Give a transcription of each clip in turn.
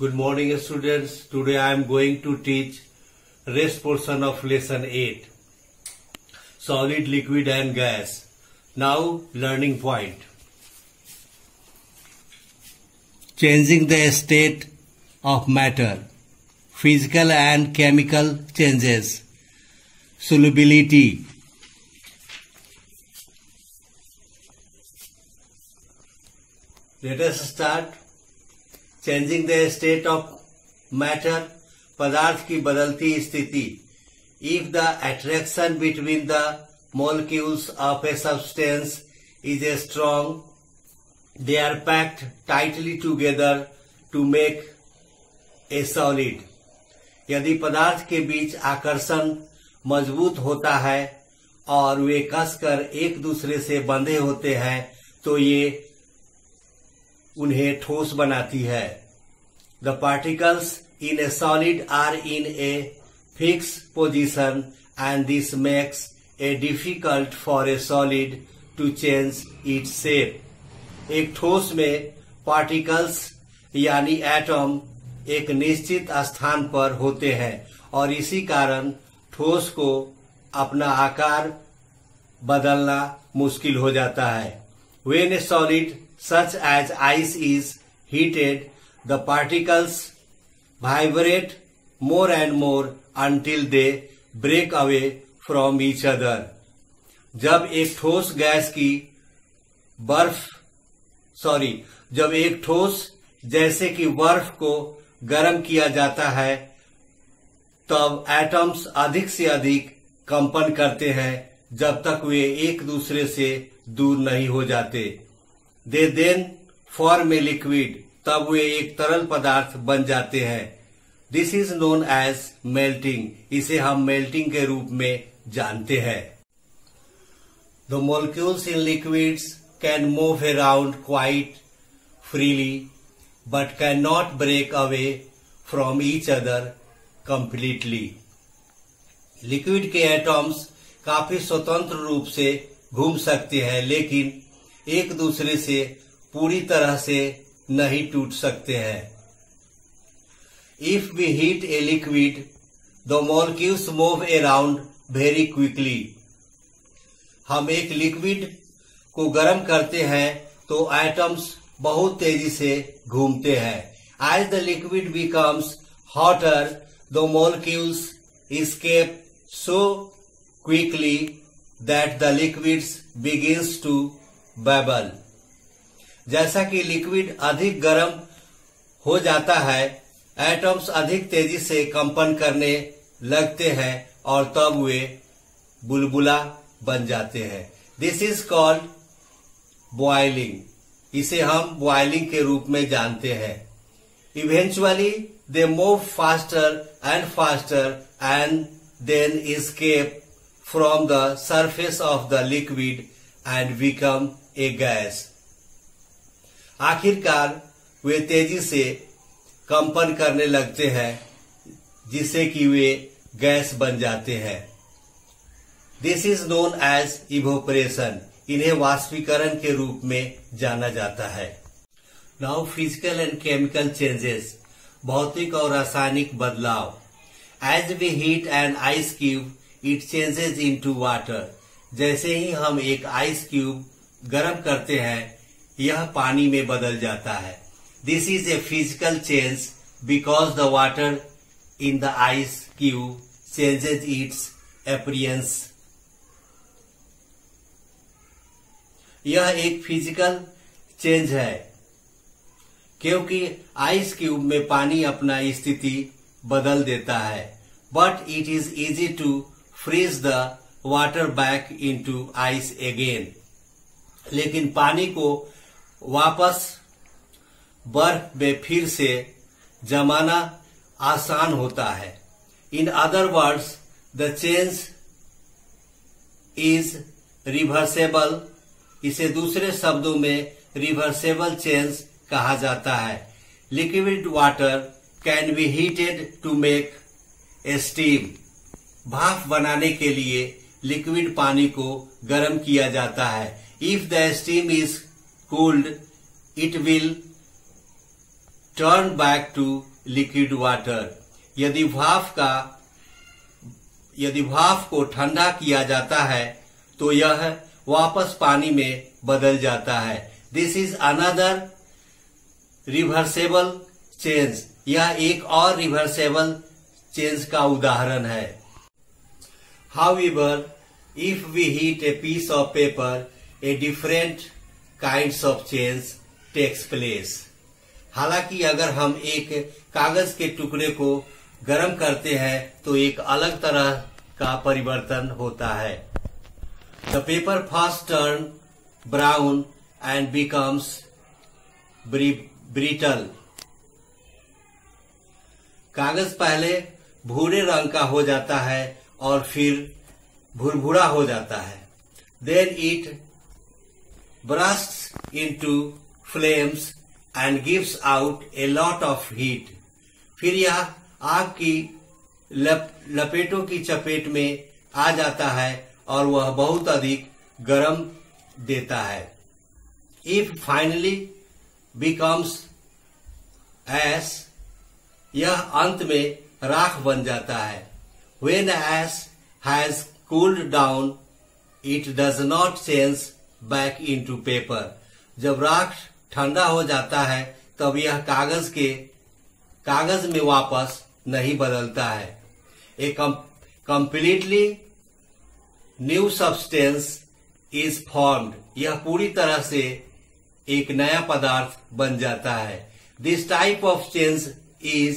Good morning, students. Today I am going to teach rest portion of lesson 8, solid, liquid and gas. Now learning point. Changing the state of matter, physical and chemical changes, solubility. Let us start. Changing the state of matter, पदार्थ की बदलती स्थिति. If the attraction between the molecules of a substance is a strong, they are packed tightly together to make a solid. यदि पदार्थ के बीच आकर्षण मजबूत होता है और वे कसकर एक दूसरे से बंधे होते हैं तो ये उन्हें ठोस बनाती है. The particles in a solid are in a fix position and this makes a difficult for a solid to change its shape. एक ठोस में पार्टिकल्स यानी एटम एक निश्चित स्थान पर होते हैं और इसी कारण ठोस को अपना आकार बदलना मुश्किल हो जाता है. When a solid such as ice is heated, the particles vibrate more and more until they break away from each other. जब एक ठोस जैसे कि बर्फ को गर्म किया जाता है तब एटम्स अधिक से अधिक कंपन करते हैं जब तक वे एक दूसरे से दूर नहीं हो जाते. They then form a liquid, तब वे एक तरल पदार्थ बन जाते हैं. This is known as melting. इसे हम मेल्टिंग के रूप में जानते हैं. The molecules in liquids can move around quite freely but can not break away from each other completely. Liquid के एटम्स काफी स्वतंत्र रूप से घूम सकते हैं लेकिन एक दूसरे से पूरी तरह से नहीं टूट सकते हैं. If we heat a liquid the molecules move around very quickly. हम एक लिक्विड को गर्म करते हैं तो एटम्स बहुत तेजी से घूमते हैं. As the liquid becomes hotter the molecules escape so quickly that the liquids begins to bubble. जैसा कि लिक्विड अधिक गर्म हो जाता है, एटम्स अधिक तेजी से कंपन करने लगते हैं और तब वे बुलबुला बन जाते हैं. This is called boiling. इसे हम बॉइलिंग के रूप में जानते हैं. Eventually they move faster and then escape from the surface of the liquid and become a gas. आखिरकार वे तेजी से कंपन करने लगते हैं जिससे कि वे गैस बन जाते हैं. This is known as evaporation. इन्हें वाष्पीकरण के रूप में जाना जाता है. Now physical and chemical changes. भौतिक और रासायनिक बदलाव. As we heat an ice cube, it changes into water. जैसे ही हम एक आइस क्यूब गर्म करते हैं यह पानी में बदल जाता है. This is a physical change because the water in the ice cube changes its appearance. यह एक फिजिकल चेंज है क्योंकि आइस क्यूब में पानी अपना स्थिति बदल देता है. But it is easy to freeze the water back into ice again. लेकिन पानी को वापस बर्फ में फिर से जमाना आसान होता है. In other words, the change is reversible. इसे दूसरे शब्दों में रिवर्सेबल चेंज कहा जाता है. Liquid water can be heated to make a steam. भाप बनाने के लिए लिक्विड पानी को गर्म किया जाता है. If the steam is cooled, it will turn back to liquid water. यदि भाप को ठंडा किया जाता है तो यह वापस पानी में बदल जाता है। This is another reversible change. यह एक और रिवर्सेबल चेंज का उदाहरण है। However, if we heat a piece of paper, a different kinds of change takes place. हालांकि अगर हम एक कागज के टुकड़े को गर्म करते हैं तो एक अलग तरह का परिवर्तन होता है। The paper first turns brown and becomes brittle. कागज पहले भूरे रंग का हो जाता है और फिर भुरभुरा हो जाता है। Then it bursts into flames and gives out a lot of heat. फिर यह आग की लपेटों की चपेट में आ जाता है और वह बहुत अधिक गर्म देता है। If finally becomes ash, यह अंत में राख बन जाता है। When ash has cooled down, it does not change back into paper. जब राख ठंडा हो जाता है तब यह कागज में वापस नहीं बदलता है। A completely new substance is formed. यह पूरी तरह से एक नया पदार्थ बन जाता है। This type of change is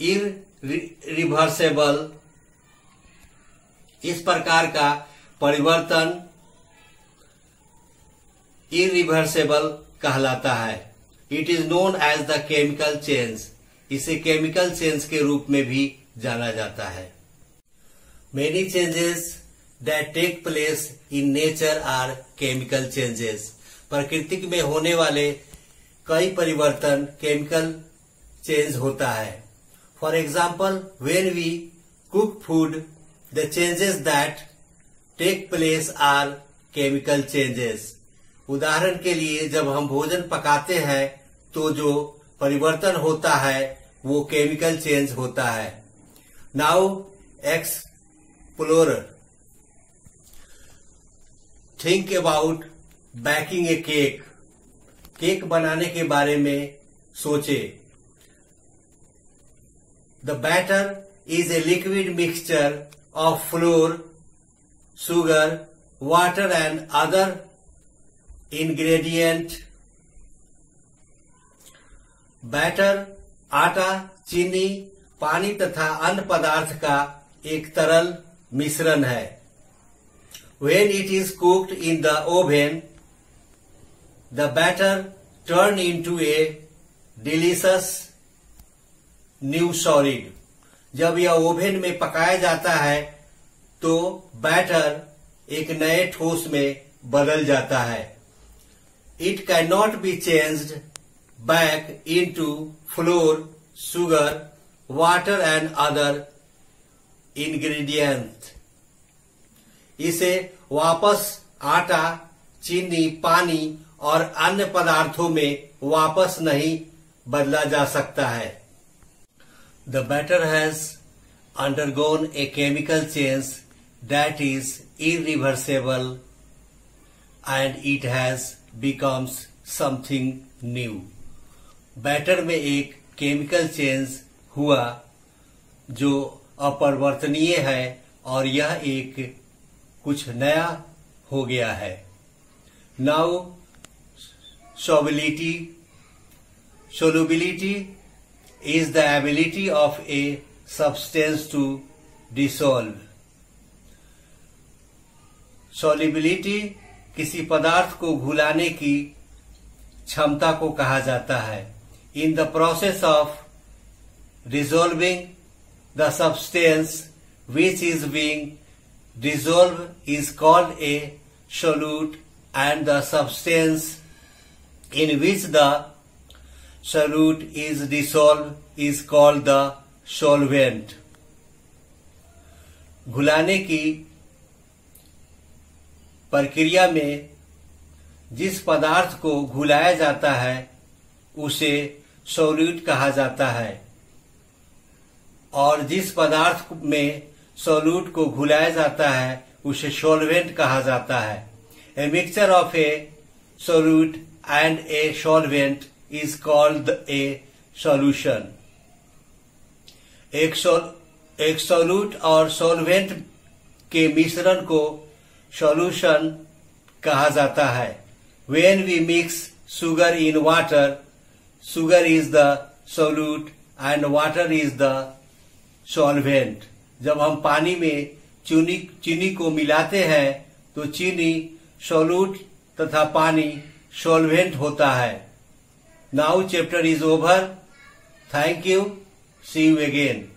irreversible. इस प्रकार का परिवर्तन irreversible कहलाता है। It is known as the chemical change. इसे केमिकल चेंज के रूप में भी जाना जाता है। Many changes that take place in nature are chemical changes. प्रकृति में होने वाले कई परिवर्तन केमिकल चेंज होता है। For example, when we cook food, the changes that take place are chemical changes. उदाहरण के लिए जब हम भोजन पकाते हैं तो जो परिवर्तन होता है वो केमिकल चेंज होता है। Now explore. Think about baking a cake. Cake बनाने के बारे में सोचे। The batter is a liquid mixture of flour, sugar, water and other ingredient. Batter आटा, चीनी, पानी तथा अन्य पदार्थ का एक तरल मिश्रण है। When it is cooked in the oven, the batter turns into a delicious new solid. जब यह ओवन में पकाया जाता है तो बैटर एक नए ठोस में बदल जाता है। It cannot be changed back into flour, sugar, water and other ingredients. इसे वापस आटा, चीनी, पानी और अन्य पदार्थों में वापस नहीं बदला जा सकता है। The batter has undergone a chemical change that is irreversible and it has become something new. Batter में एक केमिकल चेंज हुआ जो अपरिवर्तनीय है और यह एक कुछ नया हो गया है। Now solubility is the ability of a substance to dissolve. Solubility किसी पदार्थ को घुलाने की क्षमता को कहा जाता है। In the process of dissolving, the substance which is being dissolved is called a solute and the substance in which the solute is dissolved is called the solvent. घुलाने की प्रक्रिया में जिस पदार्थ को घुलाया जाता है उसे सॉल्यूट कहा जाता है और जिस पदार्थ में सॉल्यूट को घुलाया जाता है उसे सॉल्वेंट कहा जाता है। A mixture of A solute and a solvent is called a solution. एक सॉल्यूट और सॉल्वेंट के मिश्रण को सॉल्यूशन कहा जाता है। When we mix sugar in water, sugar is the solute and water is the solvent। जब हम पानी में चीनी को मिलाते हैं तो चीनी सॉल्यूट तथा पानी सॉल्वेंट होता है। Now chapter is over. Thank you. See you again.